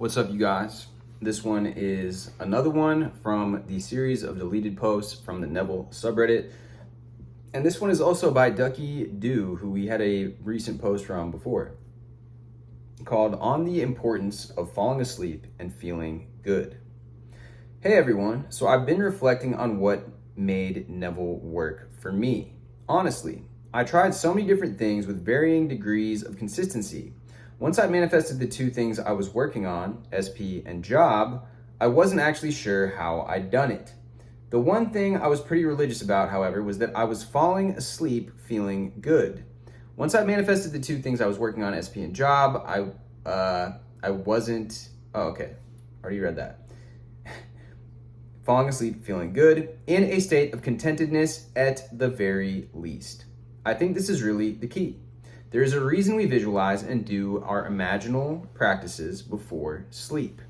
What's up, you guys? This one is another one from the series of deleted posts from the Neville subreddit. And this one is also by Ducky Dew, who we had a recent post from before, called On the Importance of Falling Asleep and Feeling Good. Hey everyone, so I've been reflecting on what made Neville work for me. Honestly, I tried so many different things with varying degrees of consistency. Once I manifested the two things I was working on, SP and job, I wasn't actually sure how I'd done it. The one thing I was pretty religious about, however, was that I was falling asleep feeling good. Once I manifested the two things I was working on, SP and job, I wasn't, already read that. Falling asleep feeling good, in a state of contentedness at the very least. I think this is really the key. There is a reason we visualize and do our imaginal practices before sleep.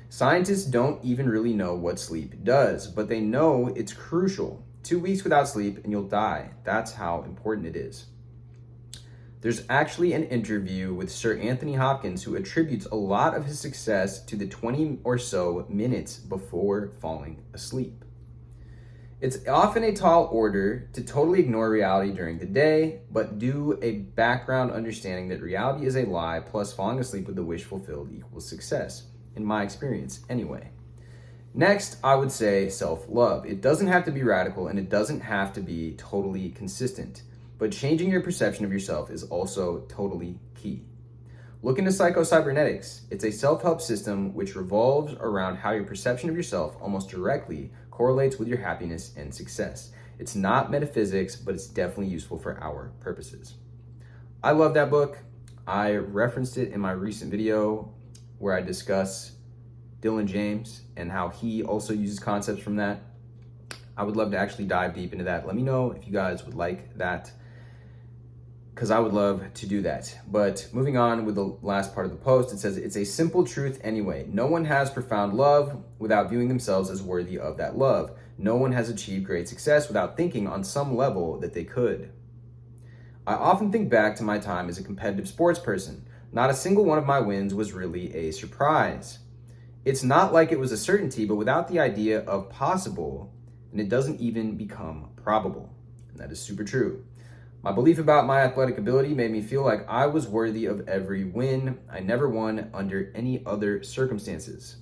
Scientists don't even really know what sleep does, but they know it's crucial. 2 weeks without sleep and you'll die. That's how important it is. There's actually an interview with Sir Anthony Hopkins who attributes a lot of his success to the 20 or so minutes before falling asleep. It's often a tall order to totally ignore reality during the day, but do a background understanding that reality is a lie, plus falling asleep with the wish fulfilled equals success, in my experience anyway. Next, I would say self-love. It doesn't have to be radical and it doesn't have to be totally consistent, but changing your perception of yourself is also totally key. Look into psycho-cybernetics. It's a self-help system which revolves around how your perception of yourself almost directly correlates with your happiness and success. It's not metaphysics, but it's definitely useful for our purposes. I love that book. I referenced it in my recent video where I discuss Dylan James and how he also uses concepts from that. I would love to actually dive deep into that. Let me know if you guys would like that, because I would love to do that. But moving on with the last part of the post, it says, it's a simple truth anyway. No one has profound love without viewing themselves as worthy of that love. No one has achieved great success without thinking on some level that they could. I often think back to my time as a competitive sports person. Not a single one of my wins was really a surprise. It's not like it was a certainty, but without the idea of possible, and it doesn't even become probable. And that is super true. My belief about my athletic ability made me feel like I was worthy of every win. I never won under any other circumstances.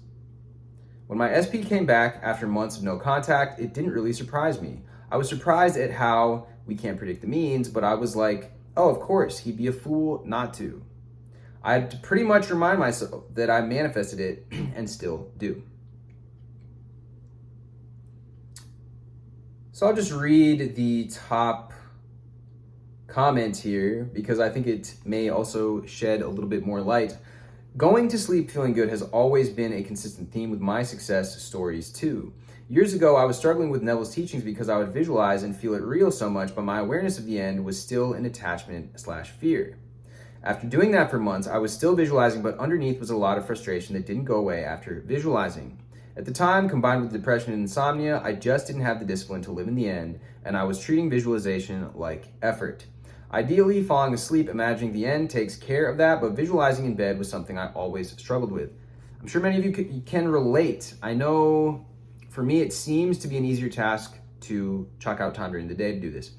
When my SP came back after months of no contact, it didn't really surprise me. I was surprised at how we can't predict the means, but I was like, oh, of course, he'd be a fool not to. I had to pretty much remind myself that I manifested it and still do. So I'll just read the top comment here because I think it may also shed a little bit more light. Going to sleep feeling good has always been a consistent theme with my success stories too. Years ago, I was struggling with Neville's teachings because I would visualize and feel it real so much, but my awareness of the end was still an attachment/fear. After doing that for months, I was still visualizing, but underneath was a lot of frustration that didn't go away after visualizing. At the time, combined with depression and insomnia, I just didn't have the discipline to live in the end, and I was treating visualization like effort. Ideally, falling asleep imagining the end takes care of that, but visualizing in bed was something I always struggled with. I'm sure many of you can relate. I know for me, it seems to be an easier task to chalk out time during the day to do this.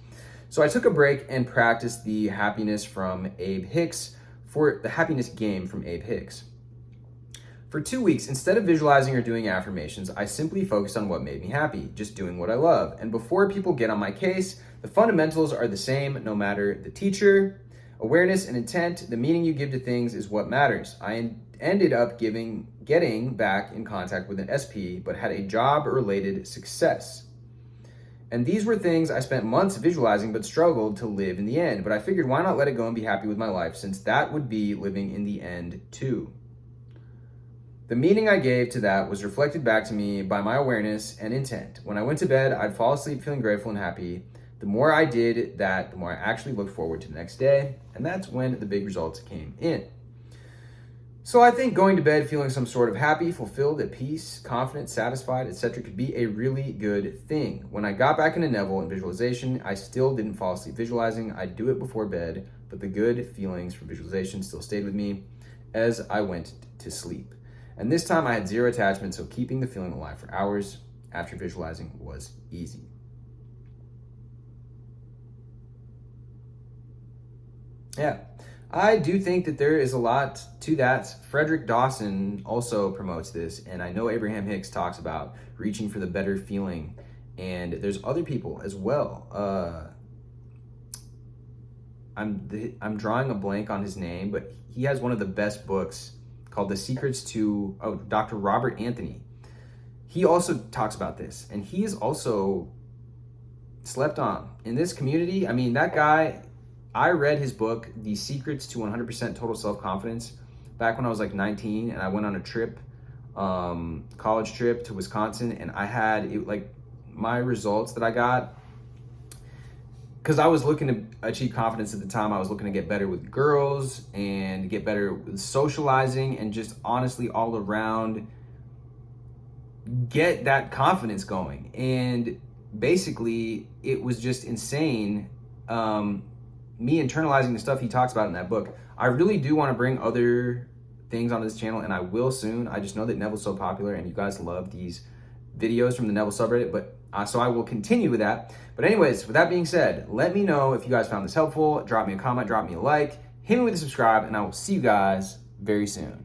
So I took a break and practiced the happiness from Abe Hicks for the happiness game from Abe Hicks. For 2 weeks, instead of visualizing or doing affirmations, I simply focused on what made me happy, just doing what I love. And before people get on my case, the fundamentals are the same no matter the teacher. Awareness and intent, the meaning you give to things is what matters. I ended up getting back in contact with an SP, but had a job-related success. And these were things I spent months visualizing but struggled to live in the end. But I figured, why not let it go and be happy with my life, since that would be living in the end too. The meaning I gave to that was reflected back to me by my awareness and intent. When I went to bed, I'd fall asleep feeling grateful and happy. The more I did that, the more I actually looked forward to the next day. And that's when the big results came in. So I think going to bed feeling some sort of happy, fulfilled, at peace, confident, satisfied, etc. could be a really good thing. When I got back into Neville and visualization, I still didn't fall asleep visualizing. I'd do it before bed, but the good feelings from visualization still stayed with me as I went to sleep. And this time I had zero attachment, so keeping the feeling alive for hours after visualizing was easy. Yeah, I do think that there is a lot to that. Frederick Dawson also promotes this, and I know Abraham Hicks talks about reaching for the better feeling, and there's other people as well. I'm drawing a blank on his name, but he has one of the best books called The Secrets to Dr. Robert Anthony. He also talks about this, and he is also slept on in this community. I mean, that guy, I read his book, The Secrets to 100% Total Self-Confidence, back when I was like 19, and I went on a trip, college trip to Wisconsin, and I had my results that I got, because I was looking to achieve confidence at the time. I was looking to get better with girls and get better with socializing and just honestly all around get that confidence going. And basically it was just insane. Me internalizing the stuff he talks about in that book. I really do want to bring other things on this channel, and I will soon. I just know that Neville's so popular and you guys love these videos from the Neville subreddit, but so I will continue with that. But anyways, with that being said, let me know if you guys found this helpful. Drop me a comment, drop me a like, hit me with a subscribe, and I will see you guys very soon.